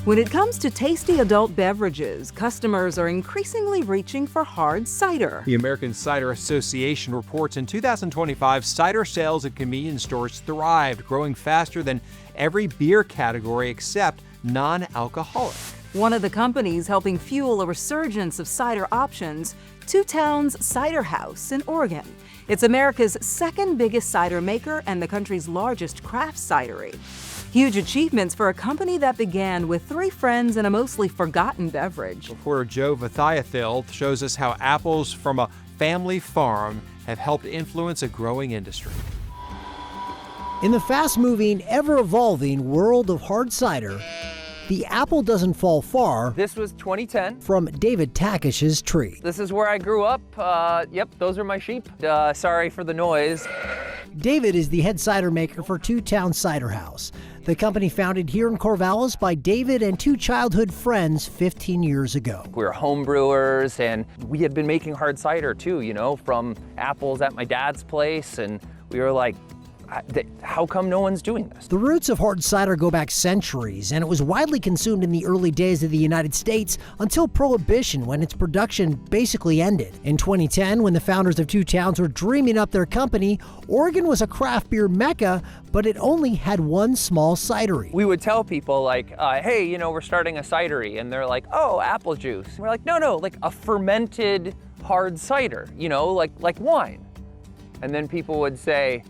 When it comes to tasty adult beverages, customers are increasingly reaching for hard cider. The American Cider Association reports in 2025, cider sales at convenience stores thrived, growing faster than every beer category except non-alcoholic. One of the companies helping fuel a resurgence of cider options, Towns Ciderhouse in Oregon. It's America's second biggest cider maker and the country's largest craft cidery. Huge achievements for a company that began with 3 friends and a mostly forgotten beverage. Reporter Joe Vithiathil shows us how apples from a family farm have helped influence a growing industry. In the fast-moving, ever-evolving world of hard cider, the apple doesn't fall far. This was 2010. From David Takush's tree. This is where I grew up. Yep, those are my sheep. Sorry for the noise. David is the head cider maker for Towns Ciderhouse, the company founded here in Corvallis by David and 2 childhood friends 15 years ago. We were homebrewers, and we had been making hard cider too, from apples at my dad's place, and we were like, how come no one's doing this? The roots of hard cider go back centuries, and it was widely consumed in the early days of the United States until Prohibition, when its production basically ended. In 2010, when the founders of Towns were dreaming up their company, Oregon was a craft beer mecca, but it only had one small cidery. We would tell people like, hey, we're starting a cidery, and they're like, oh, apple juice. And we're like, no, like a fermented hard cider, like wine. And then people would say,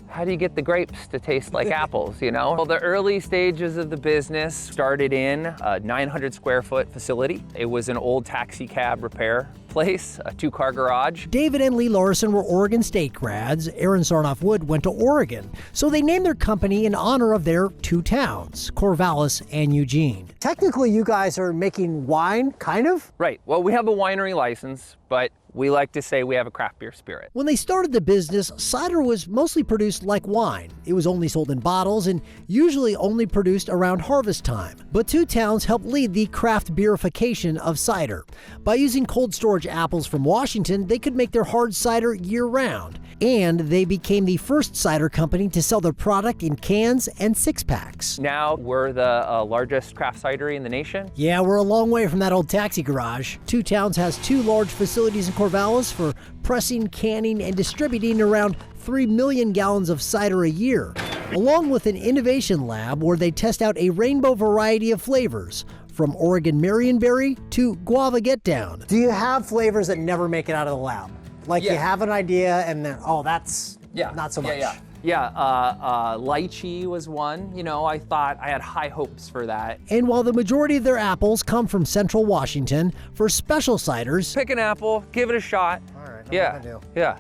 how do you get the grapes to taste like apples, Well, the early stages of the business started in a 900 square foot facility. It was an old taxi cab repair place, a 2-car garage. David and Lee Larsen were Oregon State grads. Aaron Sarnoff Wood went to Oregon, so they named their company in honor of their 2 towns, Corvallis and Eugene. Technically, you guys are making wine, kind of? Right. Well, we have a winery license, but we like to say we have a craft beer spirit. When they started the business, cider was mostly produced like wine. It was only sold in bottles and usually only produced around harvest time. But Towns helped lead the craft beerification of cider. By using cold storage apples from Washington, they could make their hard cider year-round. And they became the first cider company to sell their product in cans and 6-packs. Now we're the largest craft cidery in the nation. Yeah, we're a long way from that old taxi garage. Towns has 2 large facilities in Corvallis for pressing, canning, and distributing around 3 million gallons of cider a year, along with an innovation lab where they test out a rainbow variety of flavors, from Oregon Marionberry to Guava Get Down. Do you have flavors that never make it out of the lab? Like you have an idea and then, that's not so much. Lychee was one. I thought I had high hopes for that. And while the majority of their apples come from Central Washington, for special ciders, pick an apple, give it a shot. All right, yeah.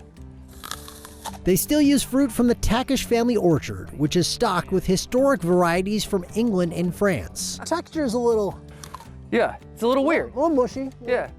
They still use fruit from the Takush family orchard, which is stocked with historic varieties from England and France. Texture's a little... Yeah, it's a little weird. A little mushy. Yeah.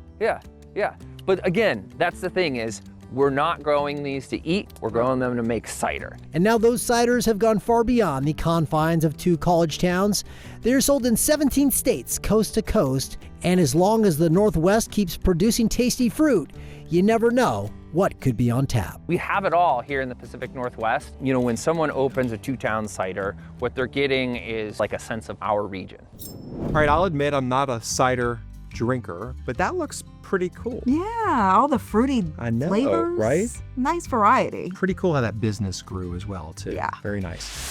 But again, that's the thing is, we're not growing these to eat, we're growing them to make cider. And now those ciders have gone far beyond the confines of 2 college towns. They're sold in 17 states, coast to coast, and as long as the Northwest keeps producing tasty fruit, you never know what could be on tap. We have it all here in the Pacific Northwest. When someone opens a Towns cider, what they're getting is like a sense of our region. All right, I'll admit I'm not a cider drinker, but that looks pretty cool. Yeah, all the fruity flavors. Right? Nice variety. Pretty cool how that business grew as well, too. Yeah. Very nice.